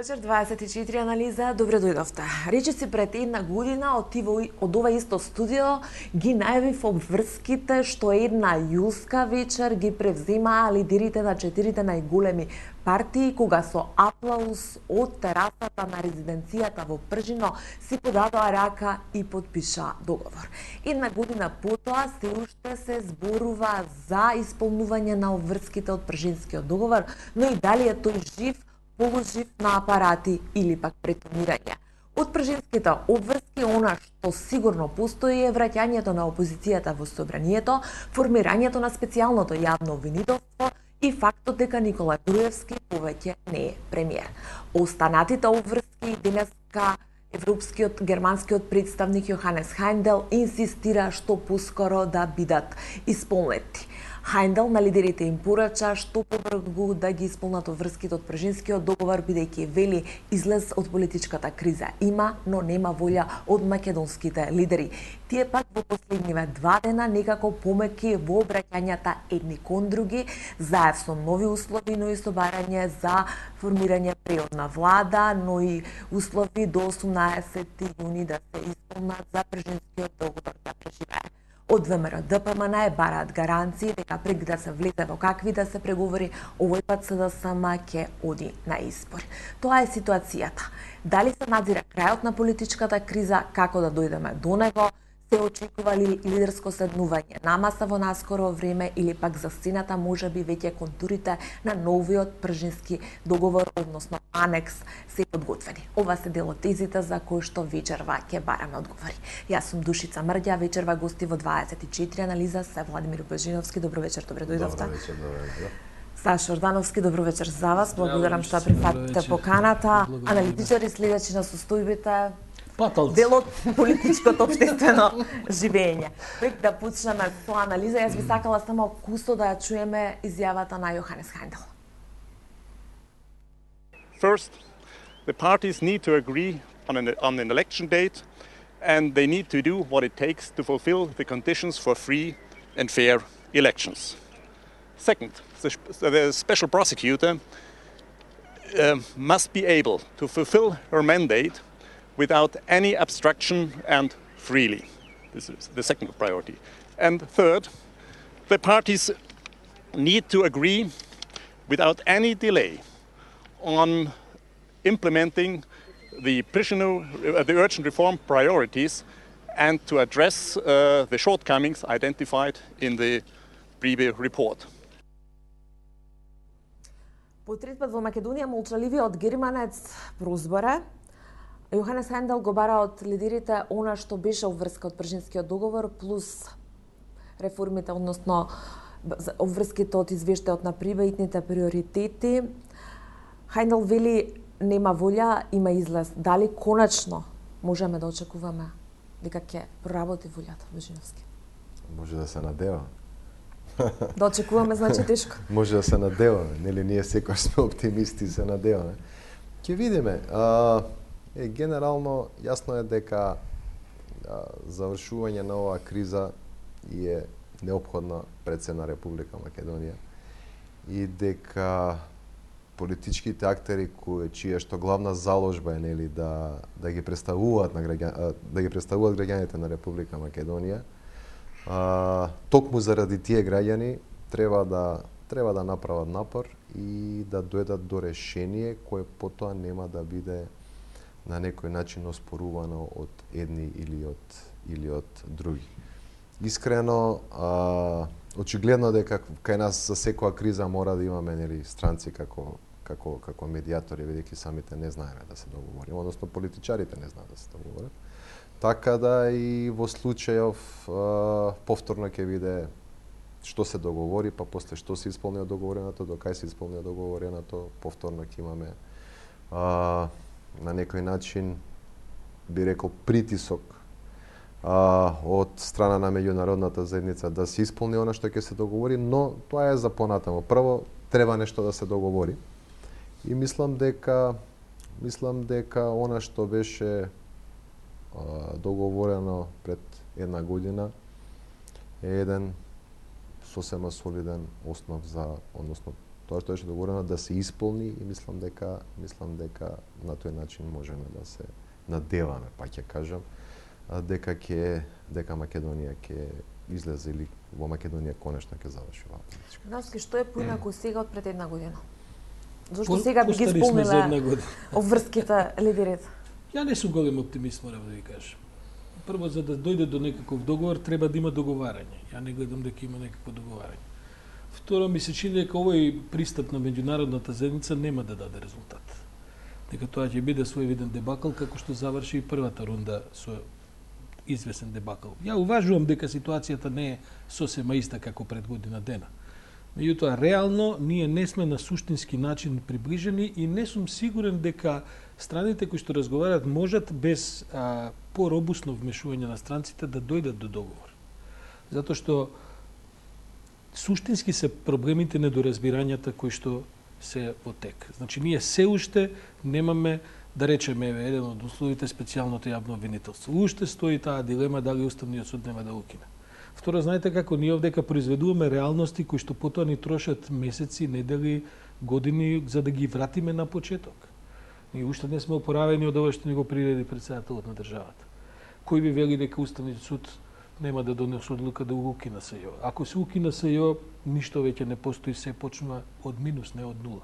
вечер, 24 анализа, добре дојдовте. Речиси пред една година од ова исто студио ги најавив обврските што една јулска вечер ги превземаа лидерите на 4 најголеми партии, кога со аплауз од терасата на резиденцијата во Пржино си подадоа рака и подпишаа договор. Една година потоа се уште се зборува за исполнување на обврските од Пржинскиот договор, но и дали е тој жив, полужив на апарати или пак претонирање. Од пржинските обврски, она што сигурно постои е враќањето на опозицијата во собранието, формирањето на специјалното јавно обвинителство и фактот дека Никола Груевски повеќе не е премиер. Останатите обврски денеска европскиот германскиот представник Јоханес Хајндел инсистира што поскоро да бидат исполнети. Хајндел на лидерите им порача што побрзо да ги исполнат обврските од Пржинскиот договор, бидејќи вели излез од политичката криза има, но нема волја од македонските лидери. Тие пак во последниве 2 дена некако помеки во обраќањата едни кон други, заев со нови услови, но и со барање за формирање преодна влада, но и услови до 18 јуни да се исполнат за Пржинскиот договор да преживее. Од ВМРО ДПМН бараат гаранции дека преку да се влезе во какви да се преговори, овој пат СДСМ ќе оди на избори. Тоа е ситуацијата. Дали се надзира крајот на политичката криза, како да дојдеме до него, се очекува ли лидерско седнување на маса во наскоро време или пак за сцената можеби веќе контурите на новиот Пржински договор, односно анекс, се подготвени. Ова се дел од тезите за кои што вечерва ќе бараме одговори. Јас сум Душица Мрѓа, вечерва гости во 24 анализа се Владимир Божиновски. Добро вечер, добре дојдовте. Добро вечер, добро вечер. Саша Ордановски, добро вечер за вас. Благодарам што прифатите поканата. Аналитичари, следачи на состојбите, дел од политичкото општествено живење. Пред да почнеме со анализа, јас би сакала само кусто да ја чуеме изјавата на Јоханес Хајндел. First, the parties need to agree on an election date, and they need to do what it takes to fulfill the conditions for free and fair elections. Second, the special prosecutor must be able to fulfill her mandate without any obstruction and freely. This is the second priority. And third, the parties need to agree without any delay on implementing the urgent reform priorities and to address the shortcomings identified in the Pribe report. По трет пат во Македонија молчаливиот германец прозбора. Јоханес Хајндел го бара од лидерите она што беше обврска од Пржинскиот договор плюс реформите, односно обврските од извештајот на прибајтните приоритети. Хајндел вели нема волја, има излез. Дали конечно можеме да очекуваме дека ќе проработи волјата Божиновски? Може да се надева. Да очекуваме, значи тешко. Може да се надеваме, нели ние секогаш сме оптимисти, се надеваме. Ќе видиме. Генерално јасно е дека завршување на оваа криза е неопходна пред се на Република Македонија и дека политичките актери чија што главна заложба е нели да ги представуваат граѓаните на Република Македонија, токму заради тие граѓани треба да направат напор и да дојдат до решение кое потоа нема да биде на некој начин оспорувано од едни или од други. Искрено, очигледно дека кај нас за секоја криза мора да имаме нели странци како медијатори, бидејќи самите не знаеме да се договориме, односно политичарите не знаат да се договорат. Така да и во случајов повторно ќе биде што се договори, па после што се исполни договореното, до кај се исполни договореното, повторно ќе имаме на некој начин би рекол притисок од страна на меѓународната заедница да се исполни она што ќе се договори, но тоа е за понатамо. Прво треба нешто да се договори и мислам дека она што беше договорено пред една година е еден сосема солиден основ за, односно Тоа што беше договорено да се исполни и мислам дека на тој начин можеме да се надеваме, па ќе кажам, дека Македонија ќе излезе или во Македонија конечно ќе заврши оваа политичка. Навски, што е поинаку сега од пред една година? Зошто сега би ги исполниле обврските лидерите? Ја не сум голем оптимист, морам да ви кажам. Прво, за да дојде до некаков договор, треба да има договарање. Ја не гледам дека има некакво договарање. Второ, ми се чини дека овој пристап на меѓународната заедница нема да даде резултат. Дека тоа ќе биде своевиден дебакл, како што заврши и првата рунда со извесен дебакл. Ја уважувам дека ситуацијата не е сосема иста како пред година дена. Меѓутоа, реално, ние не сме на суштински начин приближени и не сум сигурен дека страните кои што разговарат можат без поробусно вмешување на странците да дојдат до договор. Затоа што суштински се проблемите недоразбирањата кои што се во тек. Значи, ние се уште немаме, да речеме, еден од условите специјалното јавно обвинителство. Уште стои таа дилема дали Уставниот суд нема да укине. Второ, знаете како ние овдека произведуваме реалности кои што потоа ни трошат месеци, недели, години за да ги вратиме на почеток. Ние уште не сме опоравени од ова што ни го приреди претседателот на државата. Кој би вели дека Уставниот суд нема да донесе одлука да го укина СЈО? Ако се укина СЈО, ништо веќе не постои, се почнува од минус, не од нула.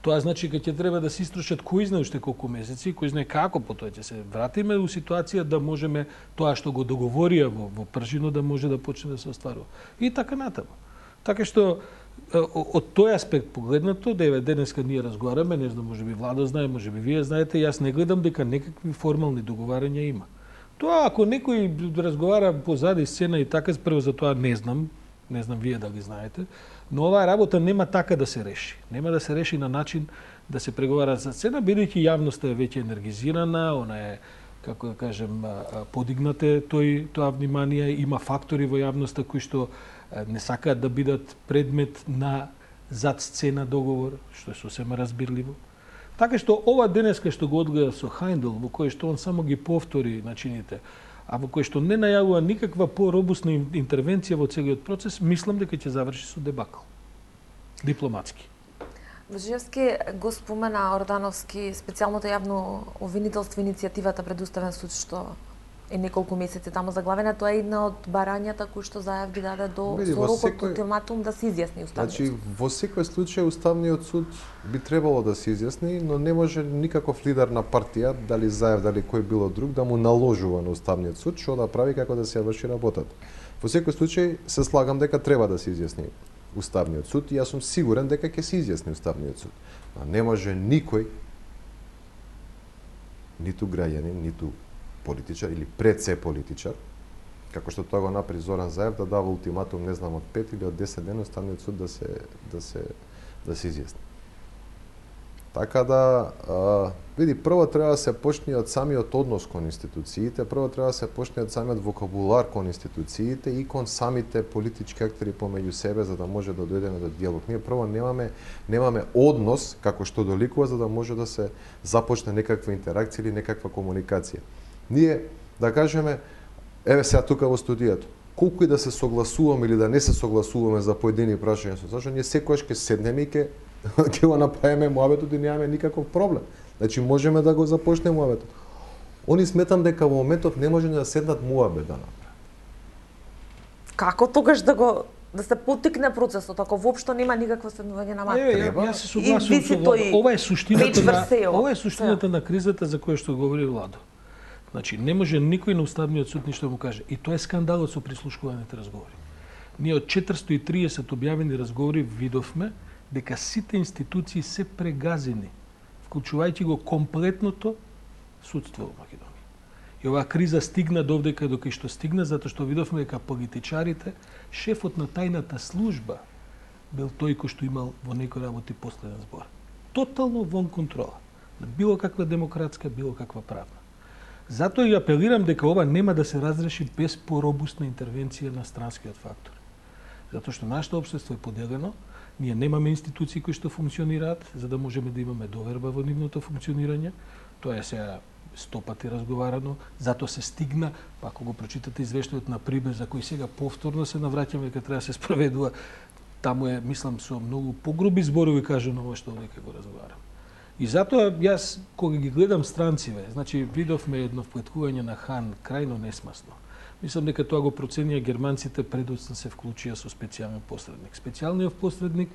Тоа значи дека ќе треба да се истрошат кој знае уште колку месеци, кој знае како потоа ќе се вратиме у ситуација да можеме тоа што го договорија во пржино да може да почне да се остварува. И така натаму. Така што од тој аспект погледнато, денеска ние разговараме, не знам, можеби Владо знае, можеби вие знаете, јас не гледам дека некакви формални договарања има. Тоа ако некој разговара позади сцена и така, прво за тоа не знам вие дали знаете, но оваа работа нема така да се реши. Нема да се реши на начин да се преговара за сцена, бидејќи јавноста е веќе енергизирана, она е, како да кажем, подигнате тоа внимание, има фактори во јавноста кои што не сакаат да бидат предмет на зад сцена договор, што е сосема разбирливо. Така што ова денеска што го одгледа со Хајндел, во кој што он само ги повтори начините, а во кој што не најавува никаква поробусна интервенција во целиот процес, мислам дека ќе заврши со дебакл. Дипломатски. Божиевски го спомена Ордановски специјалното јавно обвинителство, иницијативата пред Уставен суд што е неколку месеци таму заглавена, тоа е една од барањата кои што Заев ги даде со рокот ултиматум да се изјасни Уставниот суд. Значи, во секој случај Уставниот суд би требало да се изјасни, но не може никаков лидер на партија, дали Заев, дали кој било друг, да му наложува на Уставниот суд што да прави, како да се врши работата. Во секој случај се слагам дека треба да се изјасни Уставниот суд и јас сум сигурен дека ќе се изјасни Уставниот суд. Но не може никој, ниту граѓанин, ниту политичар или пред се политичар, како што тоа го направи Зоран Заев, да дава ултиматум, не знам, од 5 или од 10 дена Уставниот суд да се изјасни. Така да, види, прво треба да се почне од самиот однос кон институциите, прво треба да се почне од самиот вокабулар кон институциите и кон самите политички актери помеѓу себе, за да може да дојдеме до диалог. Ние прво немаме однос како што доликува за да може да се започне некаква интеракција или некаква комуникација. Ние, да кажеме, еве сега тука во студијето, колку и да се согласуваме или да не се согласуваме за поедини прашања со Сашо, ние секогаш ќе седнеме и ќе го направиме муабетот и немаме никаков проблем. Значи можеме да го започнеме муабетот. Они сметам дека во моментов не може да седнат муабет да направат. Како тогаш да се поттикне процесот, ако воопшто нема никакво седнување на маса? Јас се согласувам со Владо. Ова е суштината на кризата за која што говори Владо. Значи, не може никој на Уставниот суд ништо да му каже. И тоа е скандалот со прислушкуваните разговори. Ние од 430 објавени разговори видовме дека сите институции се прегазени, вклучувајќи го комплетното судство во Македонија. И оваа криза стигна довдека до кај што стигна, затоа што видовме дека политичарите, шефот на тајната служба бил тој кој што имал во некои работи последен збор. Тотално вон контрола. На било каква демократска, било каква правна. Затоа и апелирам дека ова нема да се разреши без поробусна интервенција на странскиот фактор. Затоа што нашето општество е поделено, ние немаме институции кои што функционираат, за да можеме да имаме доверба во нивното функционирање. Тоа е сега 100 пати разговарано, затоа се стигна, па ако го прочитате извештајот на Прибе, за кој сега повторно се навраќаме дека треба да се спроведува, таму е, мислам, со многу погруби зборови кажано ова што овде го разговарам. И затоа јас кога ги гледам странциве, значи видовме едно вплеткување на Хан крајно несмасно. Мислам дека тоа го проценија германците предоцна се вклучија со специјален посредник. Специјалниот посредник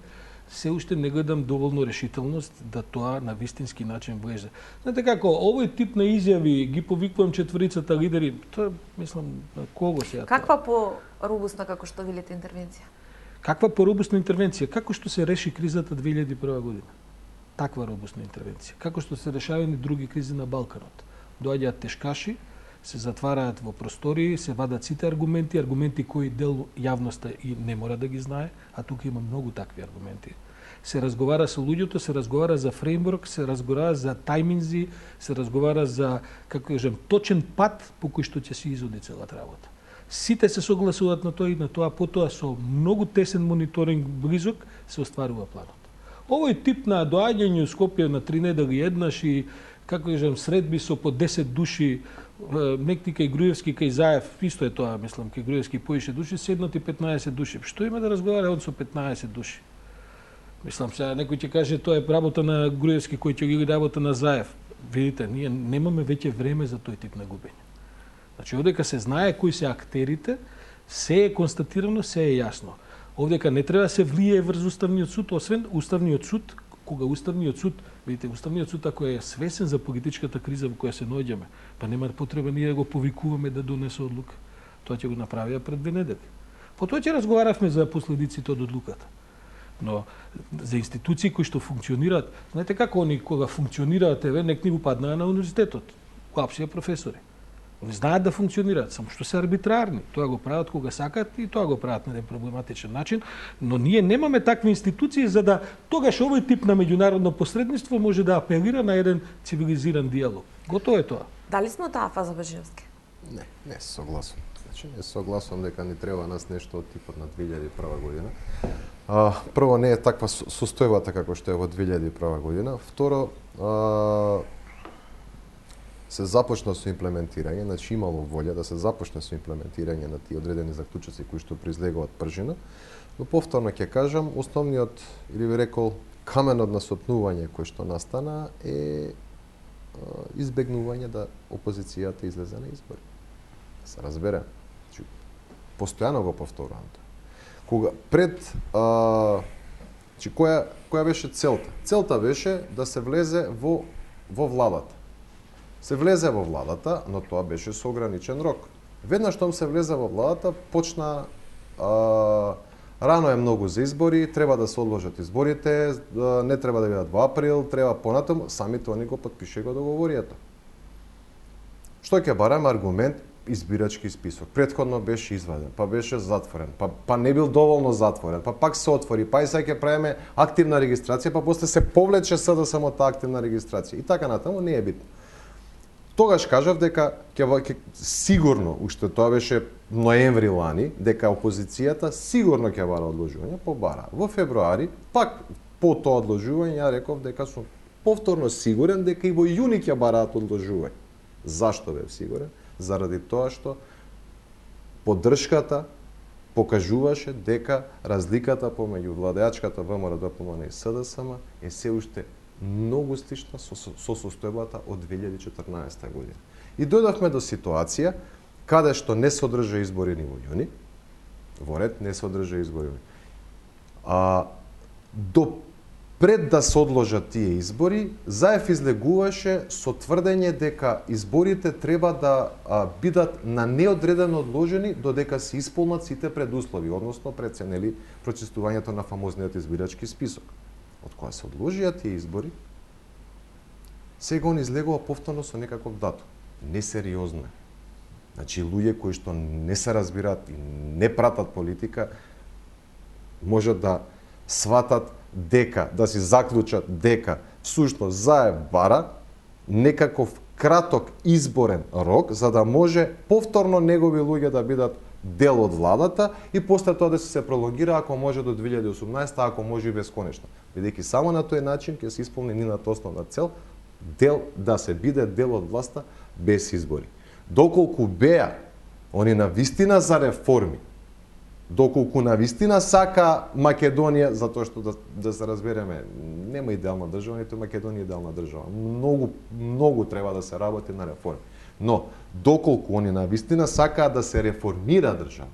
се уште не гледам доволно решителност да тоа на вистински начин влезе. Знаете како, овој тип на изјави ги повикувам четворицата лидери, тоа мислам кого се Каква по-робусна како што велите интервенција? Каква по-робусна интервенција? Како што се реши кризата 2001 година? Таква робусна интервенција. Како што се решавани други кризи на Балканот. Доаѓаат тешкаши, се затвараат во простории, се вадат сите аргументи кои дел јавноста и не мора да ги знае, а тука има многу такви аргументи. Се разговара со луѓето, се разговара за фреймворк, се разговара за тајминзи, се разговара за, како кажем, точен пат по кој што ќе се изоди целата работа. Сите се согласуваат на тоа и на тоа, потоа со многу тесен мониторинг близок се остварува планот. Овој тип на доаѓање у Скопје на 3 недели еднаш и, како кажем, средби со по 10 души, некти кај Груевски, кај Заев, исто е тоа, мислам, кај Груевски поише души, седнати 15 души. Што има да разговара он со 15 души? Мислам, сега некој ќе каже тоа е работа на Груевски, кој ќе ги работа на Заев. Видите, ние немаме веќе време за тој тип на губење. Значи, одека се знае кои се актерите, се е констатирано, се е јасно. Овдека не треба да се влие врз Уставниот суд, освен Уставниот суд, кога Уставниот суд, видите, Уставниот суд ако е свесен за политичката криза во која се наоѓаме, па нема потреба ние да го повикуваме да донесе одлука. Тоа ќе го направија пред 2 недели. Потоа ќе разговаравме за последиците од одлуката. Но за институции кои што функционираат, знаете како они кога функционираат, нек ни упаднаа на универзитетот, клапсија професори. Они знаат да функционираат, само што се арбитрарни. Тоа го прават кога сакат и тоа го прават на еден проблематичен начин, но ние немаме такви институции за да тогаш овој тип на меѓународно посредништво може да апелира на еден цивилизиран диалог. Готово е тоа. Дали сме таа фаза, Божиновски? Не согласувам. Значи, не согласувам дека ни треба нас нешто од типот на 2001 година. Прво, не е таква состојбата како што е во 2001 година. Второ, се започна со имплементирање, значи имало волја да се започне со имплементирање на тие одредени заклучоци кои што произлегуваат пржина, но повторно ќе кажам, основниот, или би рекол, каменот на сопнување кој што настана е избегнување да опозицијата излезе на избори. Се разбере. Значи, постојано го повторувам тоа. Кога пред значи која беше целта? Целта беше да се влезе во владата. Се влезе во владата, но тоа беше со ограничен рок. Веднаш што се влезе во владата, почна рано е многу за избори, треба да се одложат изборите, не треба да бидат во април, треба понатаму, самите они го потпише го договорието. Што ќе бараме аргумент? Избирачки список. Претходно беше изваден, па беше затворен, па не бил доволно затворен, па пак се отвори, па и сега ќе правиме активна регистрација, па после се повлече сада само таа активна регистрација. И така натаму не е битно. Тогаш кажав дека ќе сигурно, уште тоа беше ноември лани, дека опозицијата сигурно ќе бара одложување, побара. Во февруари, пак по тоа одложување, ја реков дека сум повторно сигурен дека и во јуни ќе бараат одложување. Зашто бев сигурен? Заради тоа што поддршката покажуваше дека разликата помеѓу владеачката ВМРО, ДПМН и СДСМ е се уште многу слична со состојбата од 2014 година. И дојдовме до ситуација каде што не се одржа избори ни во јуни, во ред не се одржа избори. До пред да се одложат тие избори, Заев излегуваше со тврдење дека изборите треба да бидат на неодредено одложени додека се исполнат сите предуслови, односно преценели прочистувањето на фамозниот избирачки список. Од кога се одложија тие избори, сега он излегува повторно со некаков датум. Несериозно е. Значи, луѓе кои што не се разбираат и не пратат политика, можат да сватат дека, да си заклучат дека всушност Заев бара некаков краток изборен рок за да може повторно негови луѓе да бидат дел од владата и после тоа да се пролонгира ако може до 2018, ако може и бесконечно. Бидејќи само на тој начин ќе се исполни нината основна цел, да се биде дел од власта без избори. Доколку беа они на вистина за реформи, Доколку навистина сака Македонија, затоа што да се разбереме, нема идеална држава, ниту Македонија идеална држава. Многу треба да се работи на реформи. Но доколку они навистина сакаат да се реформира држава,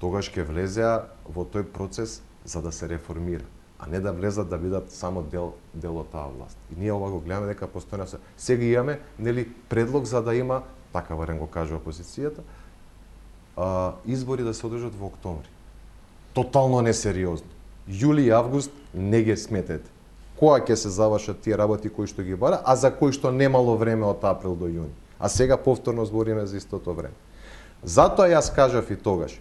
тогаш ќе влезеа во тој процес за да се реформира, а не да влезат да бидат само дел од таа власт. И ние ова го гледаме дека постојано се. Сега имаме, нели, предлог за да има, така барем го кажува опозицијата, избори да се одржат во октомври. Тотално несериозно. Јули и август не ги сметете. Кога ќе се завршат тие работи кои што ги бара, а за кои што немало време од април до јуни. А сега повторно збориме за истото време. Затоа јас кажав и тогаш,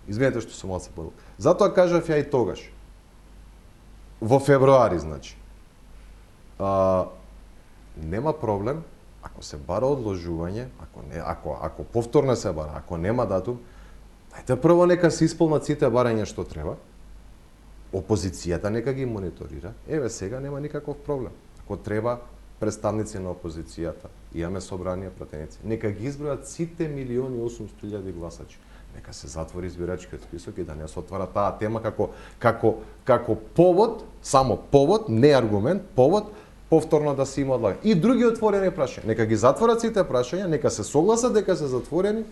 извинете што сум малце подолг, затоа кажав ја и тогаш, во февруари, значи, нема проблем, ако се бара одложување, ако повторно се бара, ако нема датум, дајте прво нека се исполнат сите барања што треба, опозицијата нека ги мониторира, еве сега нема никаков проблем. Ако треба представници на опозицијата, имаме собрание пратеници, нека ги избројат сите 1.800.000 гласачи. Нека се затвори избирачкиот список и да не се отвара таа тема како повод, само повод, не аргумент, повод, повторно да се има одлагање. И други отворени прашања. Нека ги затворат сите прашања, нека се согласат дека се затворени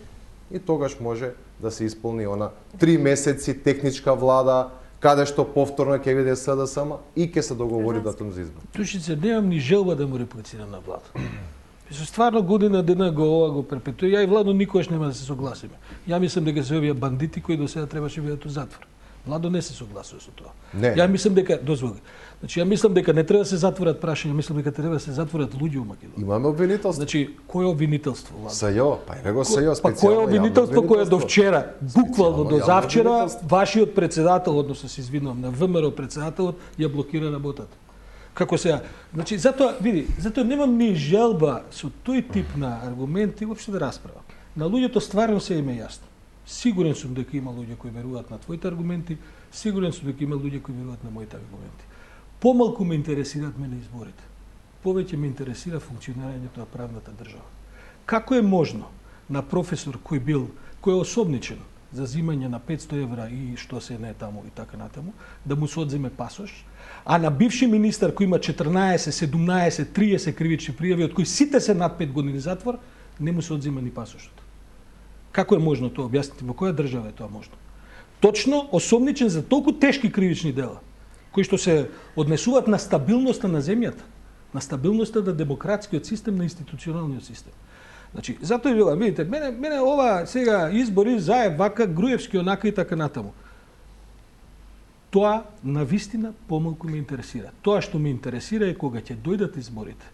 и тогаш може да се исполни она 3 месеци техничка влада, каде што повторно ќе биде СДСМ и ќе се договори датум за избор. Душице, немам ни желба да му реплицирам на Владо. Стварно година дена го перпетуја. Ја и Владо никогаш нема да се согласиме. Ја мислам дека се овие бандити кои до сега требаше бидат у затвор. Владо не се согласува со тоа. Не. Ја мислам дека, дозволи. Значи ја мислам дека не треба да се затворат прашања, мислам дека треба да се затворат луѓе у Македонија. Имаме обвинителство. Значи, кој е обвинителство, Владо? СЈО, па еве го СЈО специјално. Па кој е обвинителство кое до вчера, буквално до завчера, вашиот председател, односно се извинувам, на ВМРО председателот ја блокира работата. Како сега, значи затоа немам ни желба со тој тип на аргументи уопште да расправам. На луѓето стварно се им е јасно. Сигурен сум дека има луѓе кои веруваат на твоите аргументи, сигурен сум дека има луѓе кои веруваат на моите аргументи. Помалку ме интересираат мене изборите. Повеќе ме интересира функционирањето на правната држава. Како е можно на професор кој е особничен за земање на 500 евра и што се не е таму и така натаму, да му се одземе пасош, а на бивши министар кој има 14, 17, 30 кривични пријави, од кои сите се над 5 години затвор, не му се одзема ни пасошот. Како е можно тоа? Објасните, во која држава е тоа можно? Точно осомничен за толку тешки кривични дела, кои што се однесуваат на стабилноста на земјата, на стабилноста на демократскиот систем, на институционалниот систем. Значи, затоа и вела, видите, мене ова сега избори заеб вака, Груевски онака и така натаму. Тоа навистина помалку ме интересира. Тоа што ме интересира е кога ќе дојдат изборите.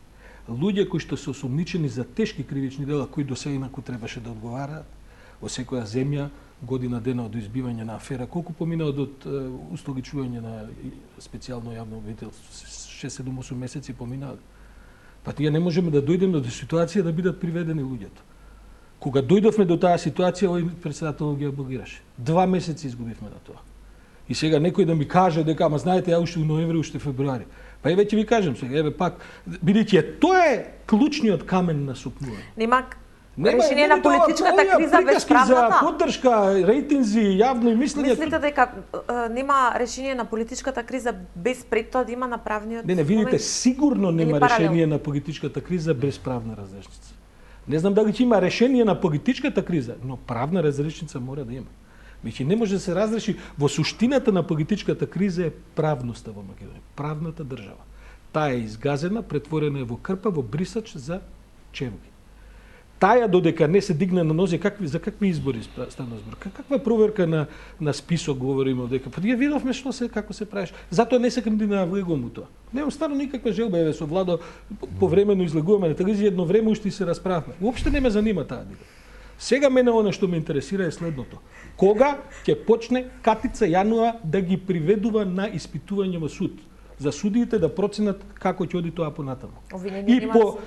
Луѓе кои што се осомничени за тешки кривични дела, кои до сега инаку требаше да одговараат, во секоја земја, година дена од избивање на афера, колку помина од устоличување на специјално јавно обвинителство, 6-7-8 месеци поминаа. Па ние не можеме да дојдеме до ситуација да бидат приведени луѓето. Кога дојдовме до таа ситуација, овој председател ги блокираше. 2 месеци изгубивме на тоа. И сега некој да ми каже дека, ама знаете, ја уште у ноември, уште февруари. Па еве ќе ви кажем сега, еве пак, бидејќи тоа е клучниот камен на сопнување. Нема решение на политичката криза без правната? За поддршка, рейтинзи, јавно мислење. Мислите дека нема решение на политичката криза без пред тоа да има на правниот? Не, видите, сигурно нема решение на политичката криза без правна разрешница. Не знам дали ќе има решение на политичката криза, но правна разрешница мора да има. Веќе не може да се разреши. Во суштината на политичката криза е правноста во Македонија, правната држава. Таа е изгазена, претворена е во крпа, во брисач за чевги. Таја додека не се дигне на нозе, за какви избори стана збор? Каква проверка на список говориме дека? Па ние видовме како се правиш. Затоа не сакам да навлегувам у тоа. Немам стварно никаква желба, еве со Владо повремено излегуваме на телевизија, едно време уште се расправме. Уопште не ме занима таа дига. Сега мене она што ме интересира е следното. Кога ќе почне Катица Јанова да ги приведува на испитување во суд? За судиите да проценат како ќе оди тоа понатаму.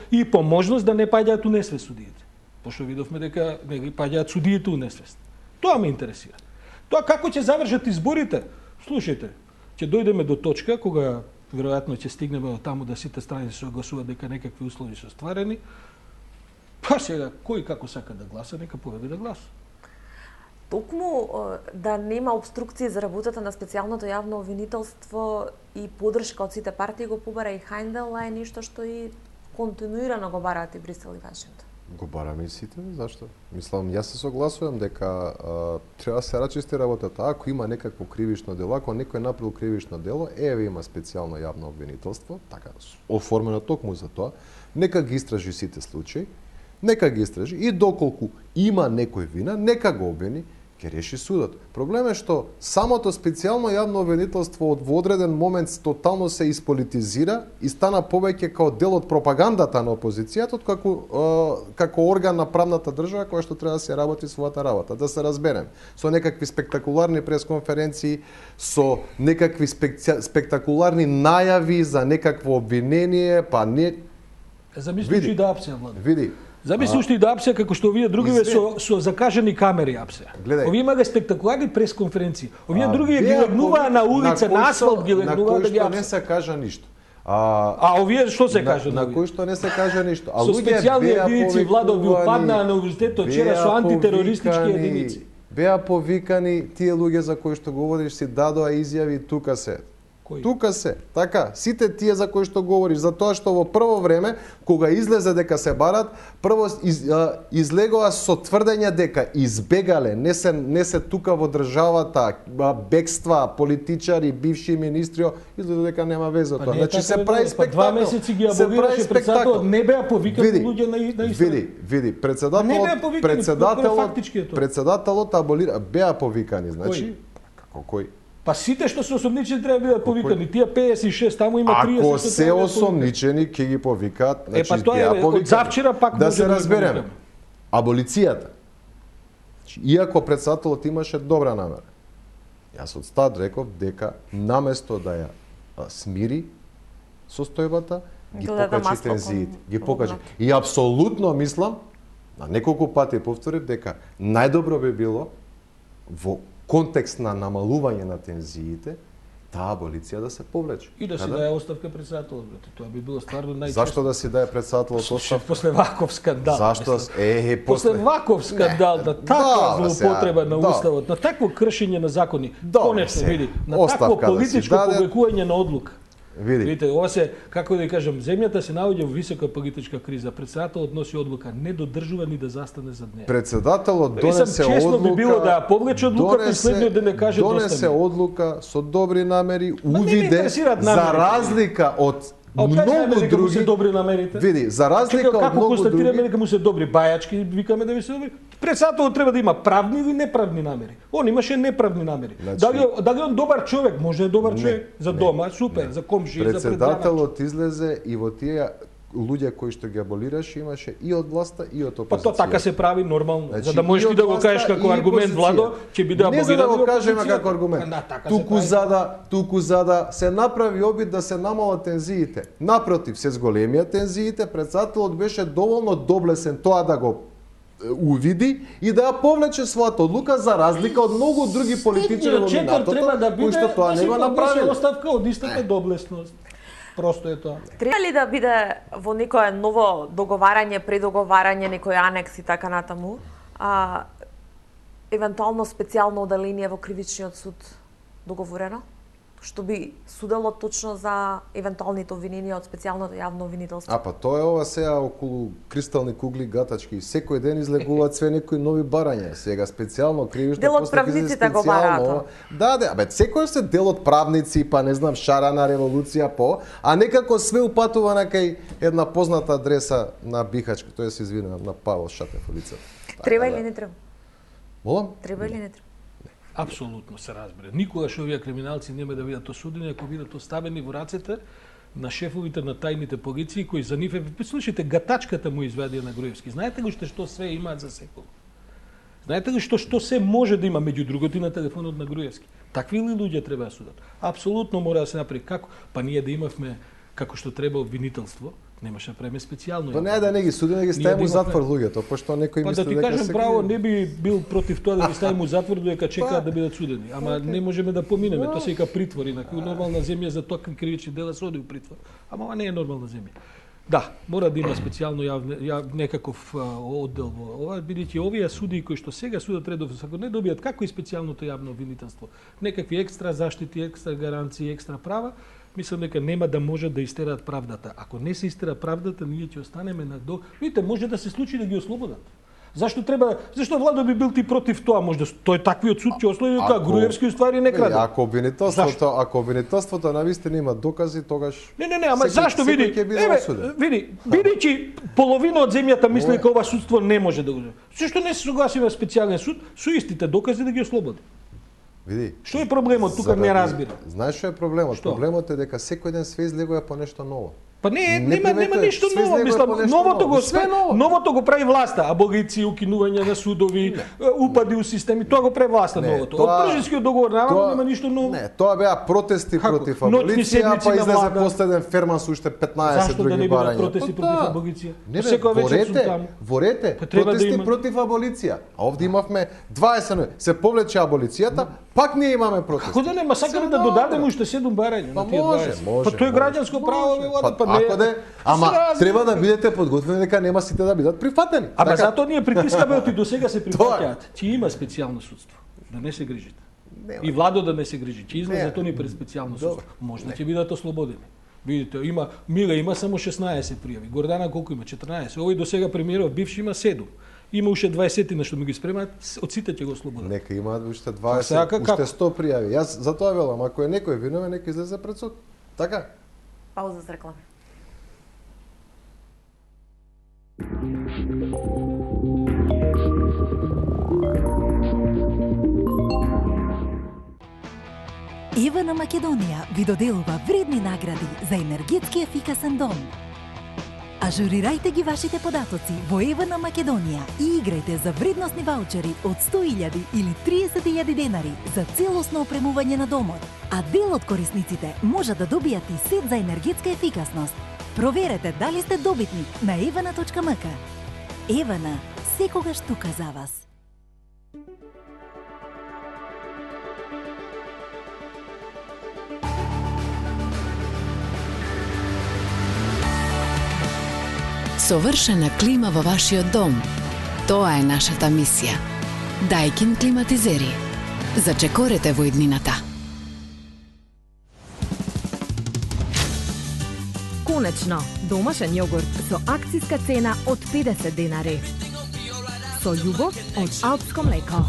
И по можност да не паѓаат у несвест судиите. Пошто видовме дека не ги паѓаат судиите у несвест. Тоа ме интересира. Тоа како ќе завршат изборите? Слушајте, ќе дојдеме до точка кога веројатно ќе стигнеме од таму да сите страни се согласуваат дека некакви услови се стварени. Па сега, кој како сака да гласа, нека поведе да гласа. токму да нема обструкции за работата на специјалното јавно обвинителство и поддршка од сите партии го побара и Хајндел, е нешто што и континуирано го бараат и Брисел и Вашингтон. Го бараме и сите, зашто? Мислам, јас се согласувам дека треба да се рачисти работата. Ако има некакво кривишно дело, ако некој направил кривишно дело, еве има специјално јавно обвинителство, така оформено токму за тоа, нека ги истражи сите случаи, нека ги истражи и доколку има некој вина, нека го обвини, ќе реши судот. Проблем е што самото специјално јавно обвинителство во одреден момент тотално се исполитизира и стана повеќе као дел од пропагандата на опозицијата како орган на правната држава која што треба да се работи својата работа. Да се разберем, со некакви спектакуларни пресконференции, со некакви спектакуларни најави за некакво обвинение, па не... Замисли уште и да апсија, Владо. Види. Замисли уште и да апсија како што овие другиве со закажани камери апсија. Овие имале спектакуларни пресконференции. Овие другиве ги легнуваа на улица, на асфалт ги легнуваа да ги апсија. На кој што не се кажа ништо. Овие што се кажа? На кој што не се кажа ништо. Со специјални единици Владо ви упаднаа на универзитетот вчера со антитерористички единици. Беа повикани тие луѓе за кои што говориш, си дадоа изјави тука се. Кој? Тука се, така, сите тие за кои што говориш, за тоа што во прво време, кога излезе дека се барат, прво излегоа со тврдење дека избегале, не се тука во државата, бегства, политичари, бивши министри, излезе дека нема веза тоа. Значи се прави спектакл. 2 месеци ги аболираше председателот, не беа повикани луѓе на истрага. Види, председателот аболира, беа повикани, значи, како кој? Па сите што се осомничени треба да бидат повикани. Тие 56, таму има 30. Ако се осомничени, ќе ги повикаат, значи па тоа е од завчера пак да се разбереме. Аболицијата. Иако председателот имаше добра намера. Јас од старт реков дека наместо да ја смири состојбата, ги покачи тензиите, ги покачи. И апсолутно мислам, на неколку пати повторив дека најдобро би било во контекст на намалување на тензиите, таа аболиција да се повлече. И да си даде оставка председателот, брате. Тоа би било стварно најчесто. Зашто да си даде председателот оставка? После ваков скандал. Зашто? После ваков скандал, на таква злоупотреба на уставот, на такво кршење на закони, конечно види, на такво политичко повлекување на одлука. Видите, ова се, како да кажам, земјата се наоѓа во висока политичка криза. Председателот носи одлука, не додржува ни да застане за неа. Председателот донесе одлука. Честно би било да повлече одлуката и следниот ден да каже доста. Донесе одлука со добри намери, увиде за разлика од многу други се добри намерите. Види, за разлика од многу други. Како констатираме дека му се добри бајачки, викаме да ви се добри. Председателот треба да има правни или неправни намери. Он имаше неправни намери. Дали он добар човек? Може да е добар човек за дома, супер, за комши, за предавач. Председателот излезе и во тие луѓе кои што ги аболираше имаше и од власта и од опозицијата. Па тоа така се прави нормално, значи, за да можеш ти да го кажеш како аргумент, Владо, ќе биде аболиран. Не за да го кажеме како аргумент. Туку за да се направи обид да се намалат тензиите. Напротив, се зголемија тензиите, председателот беше доволно доблесен тоа да го увиди и да ја повлече својата одлука за разлика од многу други политичари во минатото, кои што тоа не го направиле. Оставка од истата доблесност. Просто е тоа. Треба ли да биде во некое ново договарање, предоговарање, некој анекс и така натаму, евентуално специјално оделение во кривичниот суд договорено, што би судело точно за евентуалните обвиненија од специјалното јавно обвинителство? Па тоа е ова сега околу кристални кугли гатачки. Секој ден излегуваат све некои нови барања. Сега специјално кривишно дел од правниците го бараат. Да, секој се дел од правници, па не знам, шарана револуција а некако све упатувана кај една позната адреса на Бихачка, тоа се извинувам, на Павел Шатев улица. Треба или не треба? Молам? Треба или не треба? Апсолутно се разбере. Никогаш овие криминалци нема да бидат осудени ако бидат оставени во рацете на шефовите на тајните полиции кои за нив слушайте гатачката му изведија на Груевски. Знаете ли што све имаат за секој? Знаете ли што се може да има меѓу другото и на телефонот на Груевски? Такви ли луѓе треба да судат? Апсолутно мора да се направи како? Па ние да имавме како што треба обвинителство, немаше да правиме специјално. Па не да не ги судиме, да ги ставиме у затвор луѓето, пошто некој мисли дека се... Па да ти кажам право, не би бил против тоа да ги ставиме у затвор додека чекаат да бидат судени. Ама не можеме да поминеме, тоа се вика притвор, инаку нормална земја за тоа кривични дела се оди у притвор. Ама ова не е нормална земја. Да, мора да има специјално некаков оддел во ова, бидејќи овие судии кои што сега судат редов, ако не добијат како и специјалното јавно обвинителство, некакви екстра заштити, екстра гаранции, екстра права, мислам дека нема да може да истераат правдата. Ако не се истера правдата, ние ќе останеме на до. Видите, може да се случи да ги ослободат. Зашто Владо би бил ти против тоа? Може да тој таквиот суд ќе ослоди дека Груевски уствари не краде. Ако обвинителството навистина има докази, тогаш Не, ама зашто види? Бидејќи половина од земјата мисли дека ова судство не може да го. Зашто не се согласи на специјален суд со истите докази да ги ослободи? Види. Што е проблемот тука не разбирам. Знаеш што е проблемот? Проблемот е дека секој ден све излегува по нешто ново. Па нема ништо ново, мислам, новото го прави власта, аболиција, укинување на судови, упади у системи, тоа го прави власта новото. Од Пржинскиот договор нема ништо ново. Не, тоа беа протести против аболиција, па излезе последен ферман со уште 15 други барања. Зашто да не бидат протести против аболиција? Секој вечер ворете, протести против аболиција. А овде имавме 20, се повлече аболицијата, пак ние имаме протести. Како да нема, сакаме да додадеме уште 7 барања на тие 20. Па тоа е граѓанско право, Ако не, ама треба да бидете подготвени дека нема сите да бидат прифатени. Ама затоа ние притискаме од и до сега се прифаќаат. Ќе има специјално судство. Да не се грижите. И Владо да не се грижи. Ќе излезе тоа ни пред специјално судство. Може да ќе бидат ослободени. Видите, Миле има само 16 пријави. Гордана колку има? 14. Овој до сега премиеров бивши има 7. Има уште 20 на што ми ги спремаат, од сите ќе го ослободат. Нека имаат уште 20, уште 100 пријави. Јас затоа велам, ако е некој виновен, нека излезе пред суд. Така? Пауза за реклама. Евана Македонија ви доделува вредни награди за енергетски ефикасен дом. Ажурирајте ги вашите податоци во Евана Македонија и играјте за вредносни ваучери од 100.000 или 30.000 денари за целосно опремување на домот. А дел од корисниците може да добијат и сет за енергетска ефикасност. Проверете дали сте добитник на evana.mk. Евана, секогаш тука за вас. Совршена клима во вашиот дом. Тоа е нашата мисија. Дајкин климатизери. Зачекорете во иднината. Конечно, домашен јогурт со акциска цена од 50 денари. Со љубов од Алпско млеко.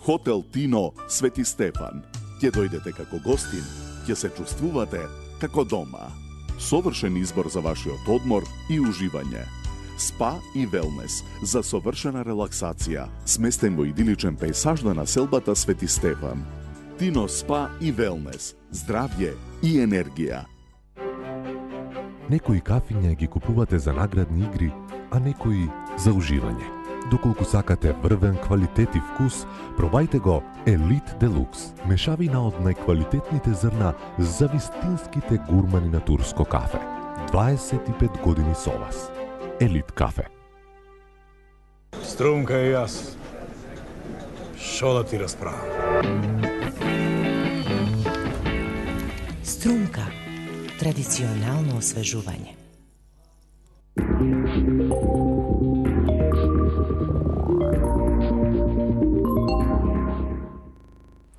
Хотел Тино Свети Стефан. Ќе дојдете како гостин, ќе се чувствувате како дома. Совршен избор за вашиот одмор и уживање. Спа и велнес за совршена релаксација, сместен во идиличен пејсаж на населбата Свети Стефан. Тино Спа и велнес, здравје и енергија. Некои кафиња ги купувате за наградни игри, а некои за уживање. Доколку сакате врвен квалитет и вкус, пробајте го Елит Делукс, мешавина од најквалитетните зрна за вистинските гурмани на турско кафе. 25 години со вас. Елит кафе. Струмка и јас. Шо да ти расправам? Струмка. Традиционално освежување.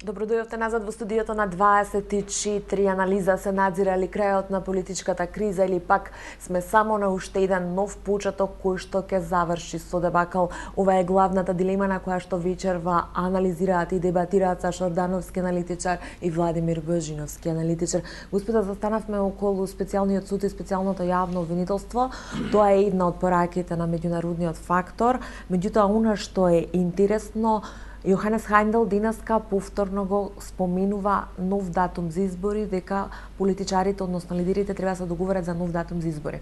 Добродојавте назад во студиото на 24. Анализа се надзира ли крајот на политичката криза или пак сме само на уште еден нов почеток кој што ќе заврши со дебакал. Ова е главната дилема на која што вечерва анализираат и дебатираат Саша Ордановски аналитичар и Владимир Божиновски аналитичар. Господа, застанавме околу специјалниот суд и специјалното јавно обвинителство. Тоа е една од пораките на меѓународниот фактор. Меѓутоа, она што е интересно, Јоханес Хајндел денеска повторно го споменува нов датум за избори, дека политичарите, односно лидерите, треба да се договорат за нов датум за избори.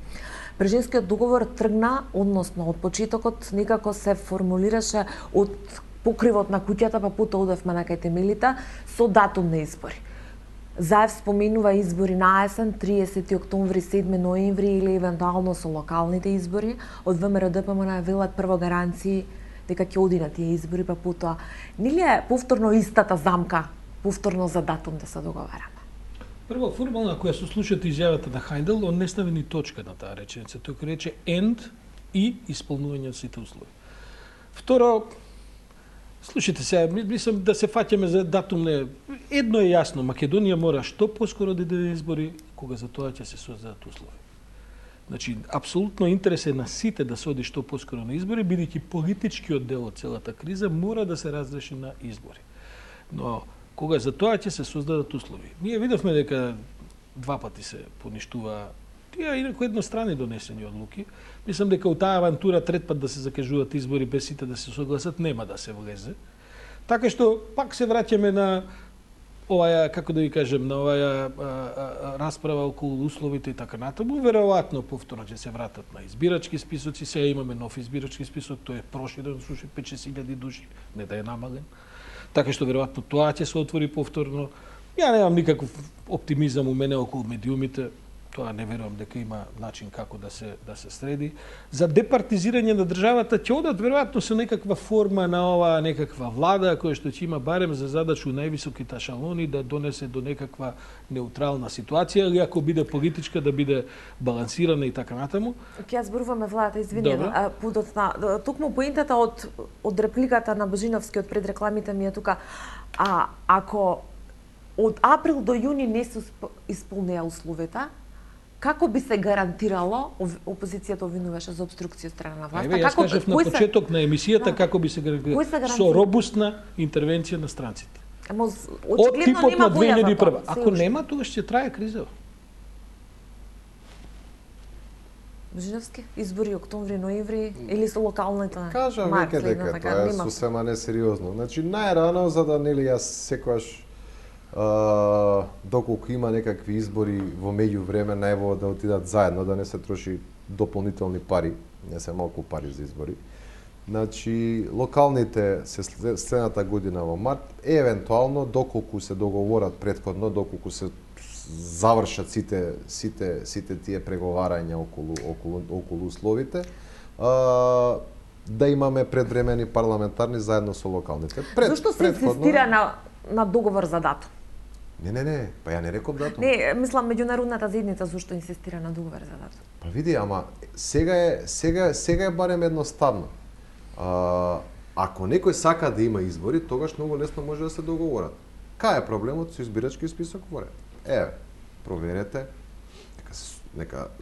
Пржинскиот договор тргна, односно од почетокот некако се формулираше од покривот на куќата, па потоа одевме на кај темелите со датум на избори. Заев споменува избори на есен, 30 октомври, 7 ноември или евентуално со локалните избори. Од ВМРО ДПМН велат прво гаранции дека ќе оди на тие избори, па потоа. Нели е повторно истата замка, повторно за датум да се договараме? Прво, формално, ако ја сослушате изјавата на Хајндел, он не стави ни точка на таа реченица. Тој рече and и исполнување од сите услови. Второ, слушайте сега, мислам да се фаќаме за датум не. Едно е јасно, Македонија мора што поскоро да иде избори, кога за тоа ќе се создадат услови. Значи, апсолутно интерес е на сите да се оди што поскоро на избори, бидејќи политичкиот дел од целата криза мора да се разреши на избори. Но кога за тоа ќе се создадат услови. Ние видовме дека два пати се поништува тие инаку едностранни донесени одлуки. Мислам дека у таа авантура трет пат да се закажуваат избори без сите да се согласат нема да се влезе. Така што пак се враќаме на оваа, како да ви кажем, на оваа расправа околу условите и така натаму. Веројатно повторно ќе се вратат на избирачки списоци. Сега имаме нов избирачки список, тој е проширен со 5-6 000 души, не да е намален. Така што веројатно тоа ќе се отвори повторно. Ја немам никаков оптимизам у мене околу медиумите. Тоа не верувам дека има начин како да се среди. За департизирање на државата ќе одат веројатно со некаква форма на оваа некаква влада која што ќе има барем за задачу највисоките ешалони да донесе до некаква неутрална ситуација или ако биде политичка да биде балансирана и така натаму. Ќе зборуваме владата, извини, подоцна. Токму поентата од репликата на Божиновски од пред рекламите ми е тука. Ако од април до јуни не се исполнеа условите, како би се гарантирало, опозицијата обвинуваше за обструкција од страна на власта, јас кажав на почеток на емисијата како би се гарантирало со робустна интервенција на странците. Од типот на 2001. Ако нема, тогаш ќе трае криза. Божиновски, избори октомври, ноември или со локалните март? Кажам веќе дека тоа е сосема несериозно. Значи најрано за да нели јас секогаш доколку има некакви избори во меѓувреме најво да отидат заедно, да не се троши дополнителни пари, не се малку пари за избори. Значи локалните се следната година во март, евентуално доколку се договорат претходно, доколку се завршат сите тие преговарања околу условите, да имаме предвремени парламентарни заедно со локалните. Зошто се инсистира на договор за датум? Не, па ја не реков датум. Не, мислам меѓународната заедница зошто инсистира на договор за датум. Па види, ама сега е барем едноставно. Ако некој сака да има избори, тогаш многу лесно може да се договорат. Кај е проблемот со избирачки список во ред? Еве, проверете,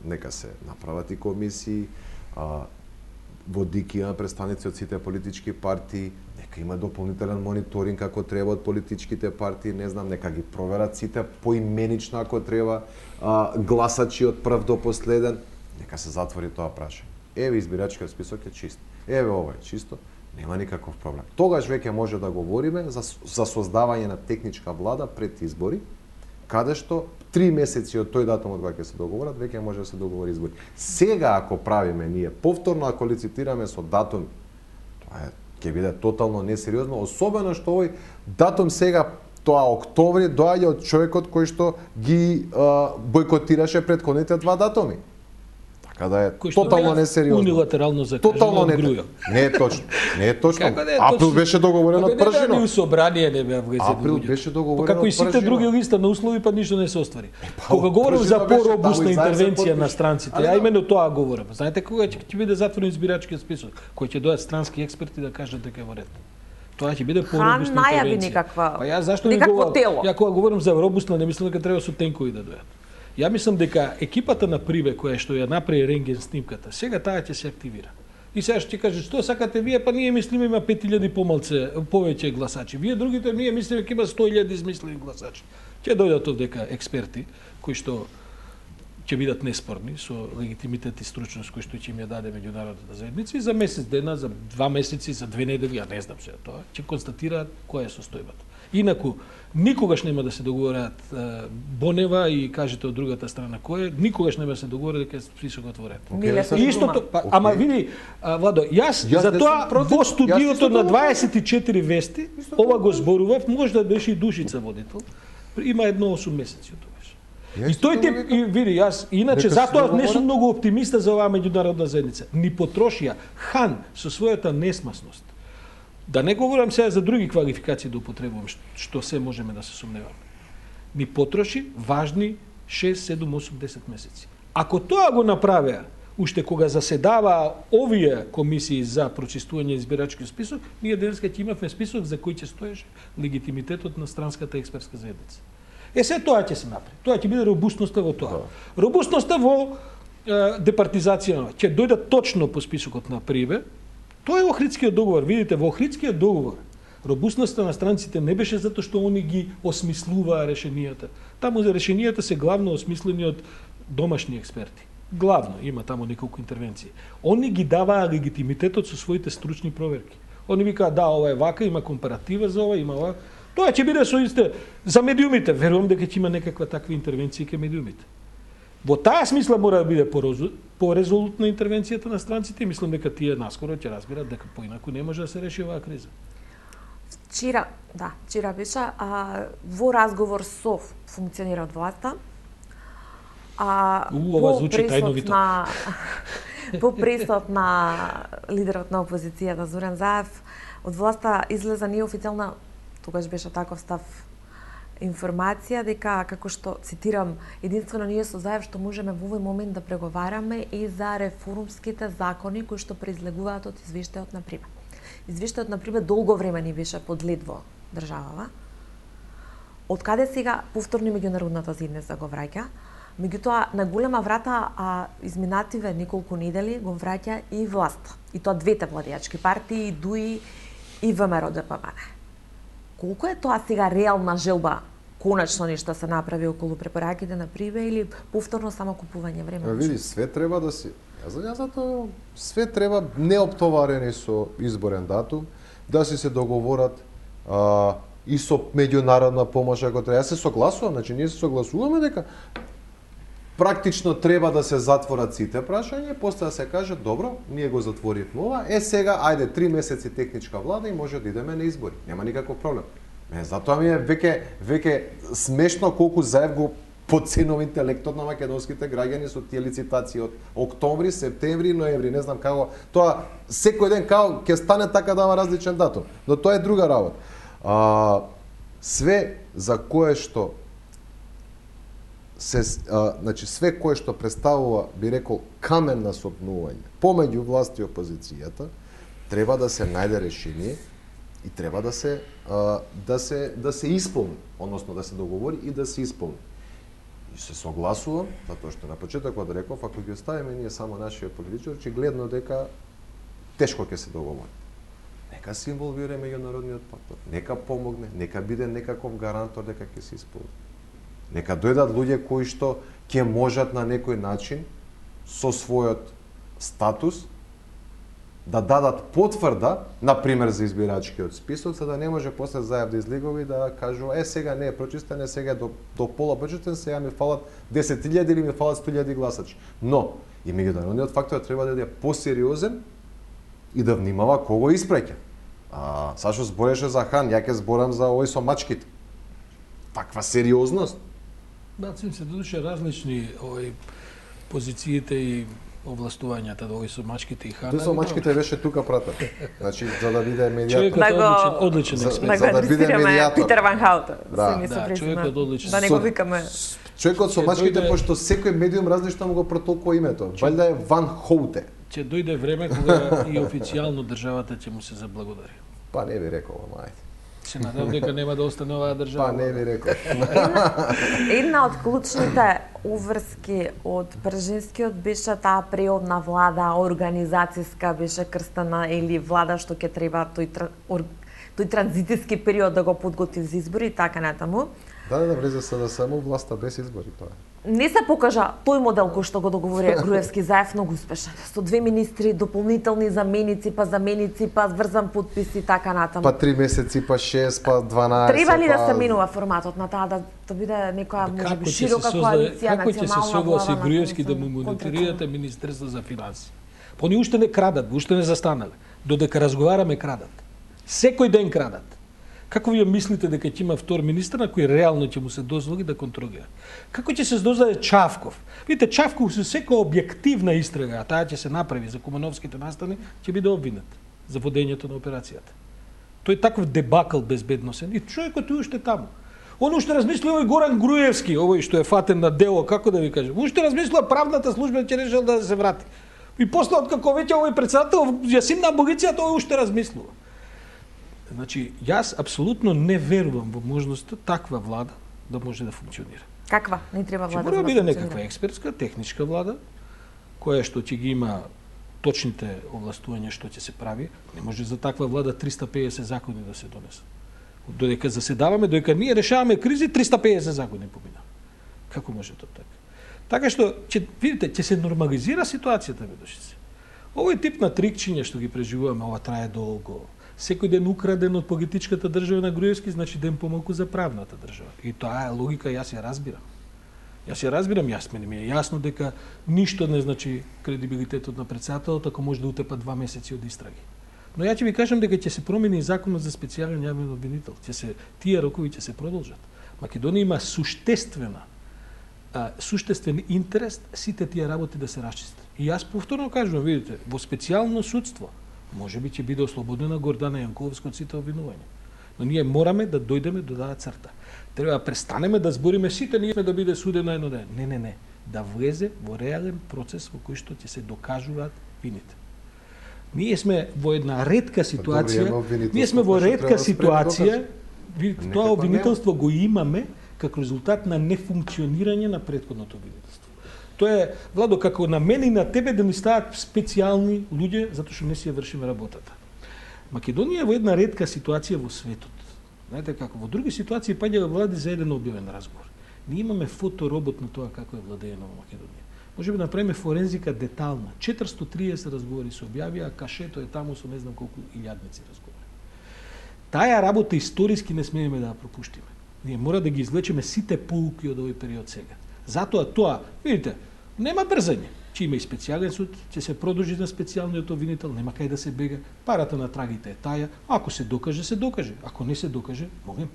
нека се направат и комисии, водики на представници од сите политички партии, нека има дополнителен мониторинг ако треба од политичките партии, не знам, нека ги проверат сите поименично ако треба, гласачи од прв до последен, нека се затвори тоа прашање. Еве избирачкиот список е чист. Еве ова е чисто, нема никаков проблем. Тогаш веќе може да говориме за создавање на техничка влада пред избори, каде што 3 месеци од тој датум од кога ќе се договорат, веќе може да се договори избори. Сега ако правиме ние повторно, ако лицитираме со датум, тоа ќе биде тотално несериозно, особено што овој датум сега, тоа октомври, доаѓа од човекот кој што ги бойкотираше претходните два датуми. Така да е тотално несериозно. Унилатерално закажано од Грујо. Не е точно. Не е точно. Април беше договорено од Пржино. Не собрание не беа влезени. Април беше договорено од Како и сите други листа на услови, па ништо не се оствари. Кога говорам за поробусна интервенција на странците, а именно тоа говорам. Знаете кога ќе биде затворен избирачкиот список, кој ќе дојдат странски експерти да кажат дека е во ред. Тоа ќе биде поробусна интервенција. Најави никаква. Па јас зашто ви говорам? Ја кога говорам за робусна, не мислам дека треба со тенкови да дојдат. Ја мислам дека екипата на Прибе која што ја направи рентген снимката, сега таа ќе се активира. И сега ќе кажа што сакате вие, па ние мислиме има 5000 повеќе гласачи. Вие другите ние мислиме дека има 100.000 измислени гласачи. Ќе дојдат овдека експерти кои што ќе бидат неспорни со легитимитет и стручност кој што ќе им ја даде меѓународната заедница и за месец дена, за 2 месеци, за 2 недели, ја не знам сега тоа, ќе констатираат која е состојбата. Инаку, никогаш нема да се договораат Бонева и кажете од другата страна кој е, никогаш нема да се договора дека е списокот во ред. Истото, ама види, Владо, јас за тоа во студиото на 24 вести, ова го зборував, може да беше и Душица водител, има 1-8 месеци од тогаш. И тој тип, види, јас, иначе затоа не сум многу оптимиста за оваа меѓународна заедница. Ни потрошија Хан со својата несмасност. Да не говорам сега за други квалификации да употребувам, што се можеме да се сумневаме. ми потроши важни 6, 7, 8, 10 месеци. Ако тоа го направеа, уште кога заседаваа овие комисии за прочистување избирачки список, ние денеска ќе имавме список за кој ќе стоеше легитимитетот на странската експертска заедница. Се тоа ќе се направи. Тоа ќе биде робустноста во тоа. Робустноста во департизација ќе дојдат точно по списокот на Прибе. Тоа е Охридскиот договор. Видите, во Охридскиот договор робустноста на странците не беше затоа што они ги осмислуваа решенијата. Таму за решенијата се главно осмислени од домашни експерти. Главно има таму неколку интервенции. Они ги даваа легитимитетот со своите стручни проверки. Они викаа да, ова е вака, има компаратива за ова, има ова. Тоа ќе биде со исте за медиумите. Верувам дека ќе има некаква таква интервенција ке медиумите. Во таа смисла мора да биде порезолутна интервенцијата на странците и мислам дека тие наскоро ќе разберат дека поинаку не може да се реши оваа криза. Вчера беше во разговор со функционерот власта. Ова звучи тајновито. По пресот на лидерот на опозицијата Зоран Заев, од власта излеза неофицијална, тогаш беше таков став, информација дека, како што цитирам, единствено ние со Заев што можеме во овој момент да преговараме и за реформските закони кои што произлегуваат од извештајот на Прибе. Извештајот на Прибе долго време ни беше подлед во државава. Од каде сега повторно меѓународната заедница го враќа? Меѓутоа, на голема врата, изминативе неколку недели го враќа и власта. И тоа двете владеачки партии, ДУИ и ВМРО ДПМН. Колку е тоа сега реална желба конечно нешто се направи околу препораките на Прибе или повторно само купување време? Види, све треба да си... Затоа све треба неоптоварени со изборен датум, да се договорат и со меѓународна помош ако треба. Јас се согласувам, значи ние се согласуваме дека практично треба да се затворат сите прашања, после да се каже, добро, ние го затворивме ова, сега, ајде, 3 месеци техничка влада и може да идеме на избори. Нема никаков проблем. Затоа ми е веќе смешно колку Заев го подценува интелектот на македонските граѓани со тие лицитации од октомври, септември, ноември, не знам како. Тоа секој ден како ќе стане така дава различен датум, но тоа е друга работа. Све за кое што значи све кое што представува, би рекол, камен на сопнување помеѓу власт и опозицијата, треба да се најде решение и треба да се исполни, односно да се договори и да се исполни. И се согласувам, затоа што на почетокот реков, ако ги оставиме ние само нашите политичари, очигледно дека тешко ќе се договори. Нека се инволвира меѓународниот партнер, нека помогне, нека биде некаков гарантор дека ќе се исполни. Нека дојдат луѓе кои што ќе можат на некој начин со својот статус да дадат потврда, например за избирачкиот список, за да не може после Заев да излегува и да кажува сега не е прочистен, сега е до пола прочистен, сега ми фалат 10.000 или ми фалат 100.000 гласачи. Но и меѓународниот фактор треба да биде посериозен и да внимава кого испреќа. Сашо збореше за Хан, ја ќе зборам за овој со мачките. Таква сериозност. Бацим се додуше различни позициите и овластувањата да овој со мачките и Хана. Тој со мачките беше тука пратен. Значи за да биде медијатор. Човекот е одличен експерт. За да биде медијатор. Питер Ван Хаутен. Да, човекот одличен. Да не го викаме. Човекот со мачките, пошто секој медиум различно му го протолкува името. Валјда е Ван Хоуте. Ќе дојде време кога и официјално државата ќе му се заблагодари. Па не би рекол, мајте. Се надам дека нема да остане оваа држава. Па не би рекол. Една од клучните уврски од Пржинскиот беше таа преодна влада, организацијска беше крстена или влада што ќе треба тој транзитиски период да го подготви за избори и така натаму. Да влезе се да само власта без избори тоа. Не се покажа тој модел кој што го договори Груевски Заев многу успешен. Со 2 министри, дополнителни заменици, па врзан подпис и така натаму. Па 3 месеци, па 6, па 12. Треба ли да се менува форматот на таа да биде некоја можеби широка коалиција, како ќе се согласи Груевски да му мониторирате Министерство за финансии? Па они уште не крадат, уште не застанале. Додека разговараме крадат. Секој ден крадат. Како вие мислите дека ќе има втор министр на кој реално ќе му се дозволи да контролира? Како ќе се дознаде Чавков? Видите, Чавков со секоја објективна истрага, а таа ќе се направи за Кумановските настани, ќе биде обвинет за водењето на операцијата. Тој таков дебакл безбедносен и човекот е уште таму. Он уште размислува и Горан Груевски, овој што е фатен на дело, како да ви кажем. Уште размислува правната служба ќе решил да се врати. И после откако веќе овој председател ја симна аболицијата, тој уште размислува. Значи, јас апсолутно не верувам во можноста таква влада да може да функционира. Каква? Не треба влада да функционира. биде некаква експертска, техничка влада, која што ќе ги има точните овластувања што ќе се прави. Не може за таква влада 350 закони да се донесат. Додека заседаваме, додека ние решаваме кризи, 350 закони помина. Како може тоа така? Така што, видите, ќе се нормализира ситуацијата, видошици. Овој тип на трикчиња што ги преживуваме, ова трае долго. Секој ден украден од политичката држава на Груевски, значи ден помалку за правната држава. И тоа е логика, јас ја разбирам. Ми е јасно дека ништо не значи кредибилитетот на председателот ако може да утепа 2 месеци од истраги. Но ја ќе ви кажам дека ќе се промени и законот за специјален јавен обвинител. Тие рокови ќе се продолжат. Македонија има суштествен интерес сите тие работи да се расчистат. И јас повторно кажувам, видите, во специјално судство можеби ќе биде ослободена Гордана Јанковска од сите обвинувања. Но ние мораме да дојдеме до таа црта. Треба да престанеме да збориме сите ние да биде судено едно ден. Не. Да влезе во реален процес во кој што ќе се докажуваат вините. Ние сме во една ретка ситуација. Видите, тоа обвинителство го имаме како резултат на нефункционирање на претходното обвинителство. Тоа е, Владо, како на мене и на тебе да ни стават специјални луѓе затоа што не си ја вршиме работата. Македонија е во една ретка ситуација во светот. Знаете како, во други ситуации паѓа влади за еден објавен разговор. Ние имаме фоторобот на тоа како е владеено во Македонија. Може би направиме форензика детална. 430 разговори се објавија, а кашето е таму со не знам колку илјадници разговори. Таа работа историски не смееме да ја пропуштиме. Ние мора да ги извлечеме сите поуки од овој период сега. Затоа тоа, видите, нема брзање. Ќе има и специјален суд, ќе се продолжи на специјалниот обвинител, нема кај да се бега. Парата на трагите е таја. Ако се докаже, се докаже. Ако не се докаже, могем.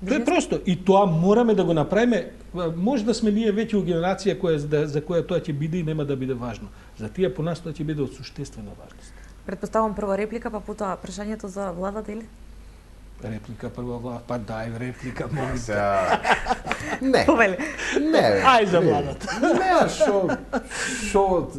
Тоа е просто. И тоа мораме да го направиме. Може да сме ние веќе у генерација за која тоа ќе биде и нема да биде важно. За тие по нас тоа ќе биде од суштествена важност. Предпоставам прва реплика, па потоа прашањето за владата или? Реплика прва влада, па дај реплика, молим те. Не. Ај за владата. Не, шо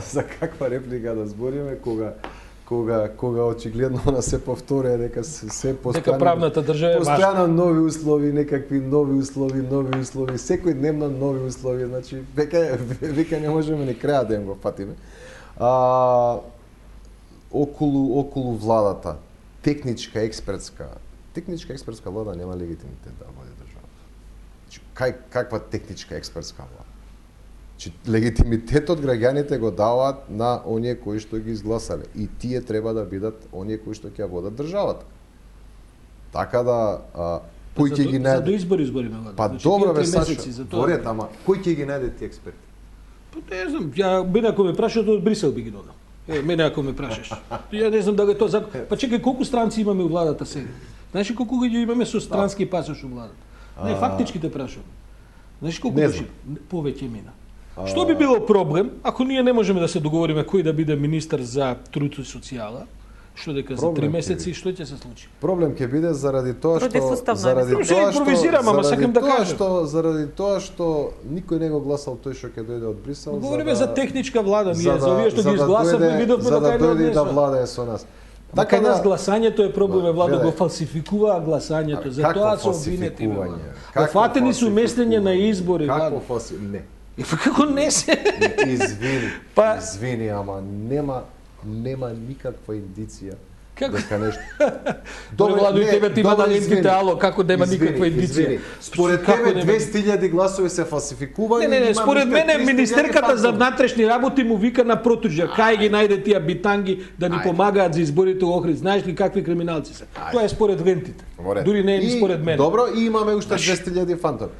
за каква реплика да збориме кога очигледно она се повторува дека се дека правната држава е постојано нови услови, некакви нови услови, секојдневно нови услови, значи веќе не можеме ни крај да им го фатиме. Околу владата, техничка експертска влада нема легитимитет да води државата. Каква техничка експертска влада? Легитимитетот граѓаните го даваат на оние кои што ги изгласале и тие треба да бидат оние кои што ќе водат државата. Така да кој ќе ги најде? За до избори збориме. Па добро бе Сашо, борет, ама кој ќе ги најде тие експерти? Па не знам, мене ако ме прашаш од Брисел би ги додал. Мене ако ме прашаш. Ја не знам дали тоа закон. Па чекај, колку странци имаме у владата сега? Знаеш колку луѓе имаме со странски пасош у владата? Не, фактички те прашувам. Знаеш колку души? Повеќе мина. Што би било проблем ако ние не можеме да се договориме кој да биде министер за труд и социјала? Што дека за 3 месеци што ќе се случи? Проблем ќе биде заради тоа што никој не го гласал тој што ќе дојде од Брисел. Говориме за техничка влада, ние за овие што ги изгласавме, видовме дека да дојде да владее со нас. Така нас гласањето е проблем, Владо, го фалсификуваа гласањето. За тоа се обвинети. Фатени су местење на избори, Владо. Не. Како не се? Извини, ама нема никаква индиција дека нешто. Добро, Владо, и тебе ти има на линките, ало, како нема никаква индиција. Според тебе 200.000 гласови се фалсификувани. Не, според мене Министерката за внатрешни работи му вика на протуџа, кај ги најде тие битанги да ни помагаат за изборите во Охрид. Знаеш ли какви криминалци се? Тоа е според лентите. Дури не е ни според мене. Добро, и имаме уште 200.000 фантоми.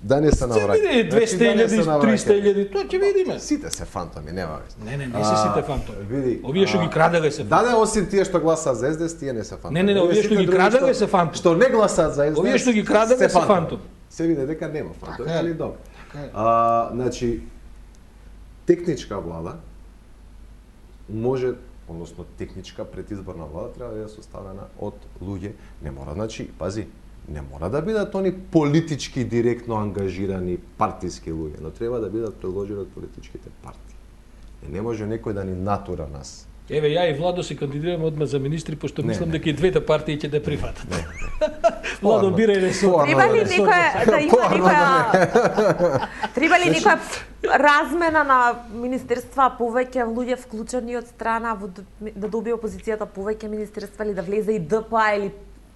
Да не се навраќа. 200.000, 300.000, тоа ќе видиме. Сите се фантоми, нема веза. Не се сите фантоми. Овие што ги краделе се фантоми. Да, осим тие што гласаат за СДС, тие не се фантоми. Не, овие што ги краделе се фантоми. Што не гласаат за СДС, овие што ги краделе се фантоми. Се види дека нема фантоми, али добро. Значи, техничка влада може, односно техничка предизборна влада треба да е составена од луѓе, не мора, значи, пази, Не мора да бидат они политички директно ангажирани партиски луѓе, но треба да бидат предложени од политичките партии. Не може некој да ни натура нас. Еве, ја и Владо се кандидираме одма за министри, пошто мислам дека и двете партии ќе да прифатат. Владо, бирај ресор. Треба ли некоја да има некоја... Треба ли некоја размена на министерства, повеќе луѓе вклучени од страна, да добие опозицијата повеќе министерства, или да влезе и ДПА, или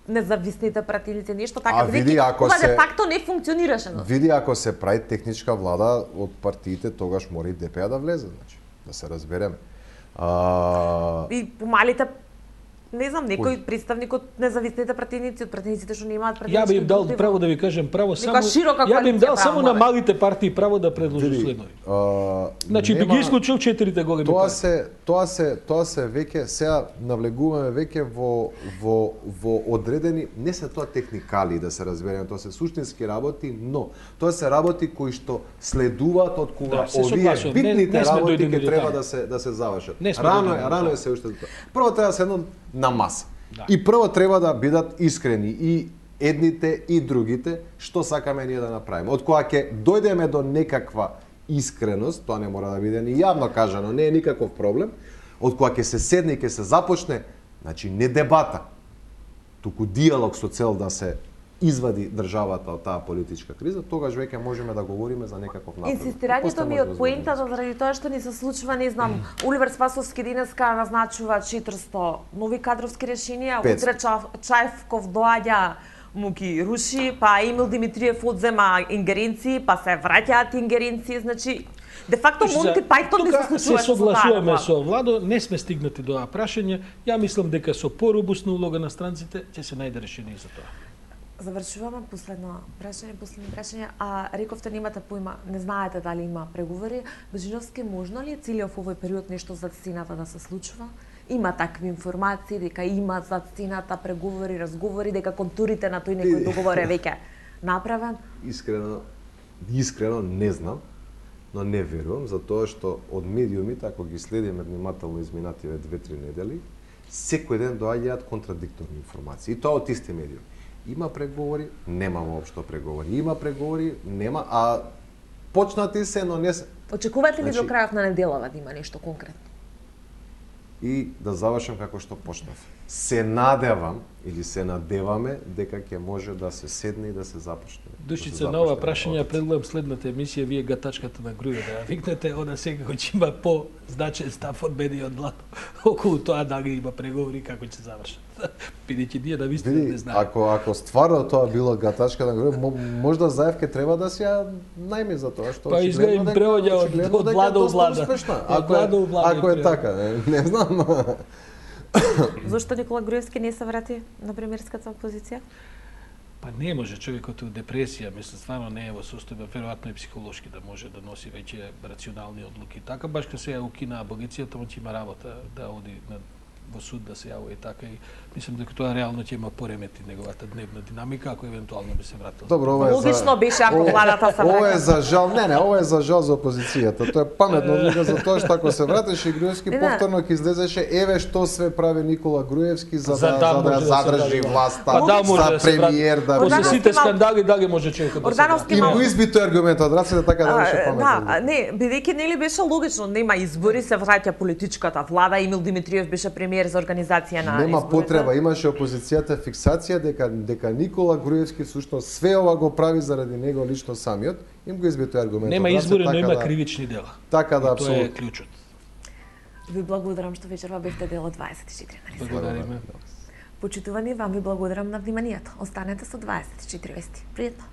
независните пратеници, нешто така, бидејќи ова де факто не функционираше. Види, ако се прави техничка влада од партиите, тогаш мора и ДПА да влезе, значи, да се разбереме. И помалите, не знам, некој представник од независните пратеници, од пратениците што немаат пратеници. Ја би им дал право да ви кажем право само. Ја би им дал само на малите партии право да предложат следнови. Значи би ги исклучил 4 големи партии. Тоа се веќе сега навлегуваме веќе во одредени, не се тоа техникали да се разбереме, тоа се суштински работи, но тоа се работи кои што следуваат од кога овие битните работи ќе треба да се завршат. Рано е се уште тоа. Прво треба да се едно на маса. И прво треба да бидат искрени и едните и другите што сакаме ние да направиме. Од кога ќе дојдеме до некаква искреност, тоа не мора да биде ни јавно кажано, не е никаков проблем, од кога ќе се седне и ќе се започне, значи не дебата, туку диалог со цел да се извади државата од таа политичка криза, тогаш веќе можеме да говориме за некаков напредок. Инсистирањето ми од поентата заради тоа што ни се случува, не знам, Оливер Спасовски денеска назначува 400 нови кадровски решенија, утре Чајвков доаѓа му ги руши, па Емил Димитриев одзема ингеренции, па се враќаат ингеренции, значи де факто Монти Пајтон не се случува. Се согласуваме со Владо, не сме стигнати до оваа прашање. Ја мислам дека со поробусна улога на странците ќе се најде решение за тоа. Завршуваме последно прашање. Рековте немате поима, не знаете дали има преговори. Божиновски, можно ли е целиот овој период нешто зад сцената да се случува? Има такви информации дека има зад сцената преговори, разговори, дека контурите на тој некој договор е веќе направен? Искрено не знам, но не верувам, затоа што од медиумите, ако ги следиме внимателно изминативе 2-3 недели, секој ден доаѓаат контрадикторни информации. И тоа од исти медиуми. Има преговори, нема воопшто преговори. Има преговори, нема, а почнати се, но не се. Очекувате ли до крајот на неделава да има нешто конкретно? И да завршам како што почнав. Се надевам или се надеваме дека ќе може да се седне и да се започне. Душица, на ова прашање предлагам следната емисија, вие гатачката на грује да ја викнете, она секако ќе има по-значен став од мене и од Владо околу тоа дали има преговори како ќе завршат. Бидејќи ние навистина не знаеме. Ако стварно тоа било гатачка на грује, можда Заев ќе треба да се ја најми за тоа што очигледно им превоѓа од Владо у Влада. Ако е така, не знам. Зошто Никола Груевски не се врати на премиерската опозиција? Па не може човекот у депресија, мислам, стварно не е во состојба, веројатно и психолошки да може да носи веќе рационални одлуки. Така баш кога се укина аболицијата, он ќе има работа да оди во суд да се јавува и така, и мислам дека тоа реално ќе има поремети неговата дневна динамика ако евентуално би се вратил. Добро, ова е логично беше ако владата се врати. Ова е за жал, ова е за жал за опозицијата. Тоа е паметно одлука за тоа што ако се вратеше Груевски повторно ќе излезеше еве што све прави Никола Груевски за да задржи власта, за премиер да биде. После сите скандали дали може човекот да се врати. И го избито аргумент од рацете така да беше паметно. Да, не, бидејќи нели беше логично, нема избори, се враќа политичката влада, Емил Димитриев беше премиер за организација на изборите. Нема потреба, имаше опозицијата фиксација дека Никола Груевски всушност све ова го прави заради него лично самиот, им го избито аргументот. Нема избори, но има кривични дела. Така да апсолутно. Тоа е клучот. Ви благодарам што вечерва бевте дел од 24 на Листа. Благодариме. Почитувани, вам ви благодарам на вниманието. Останете со 24 вести. Пријатно.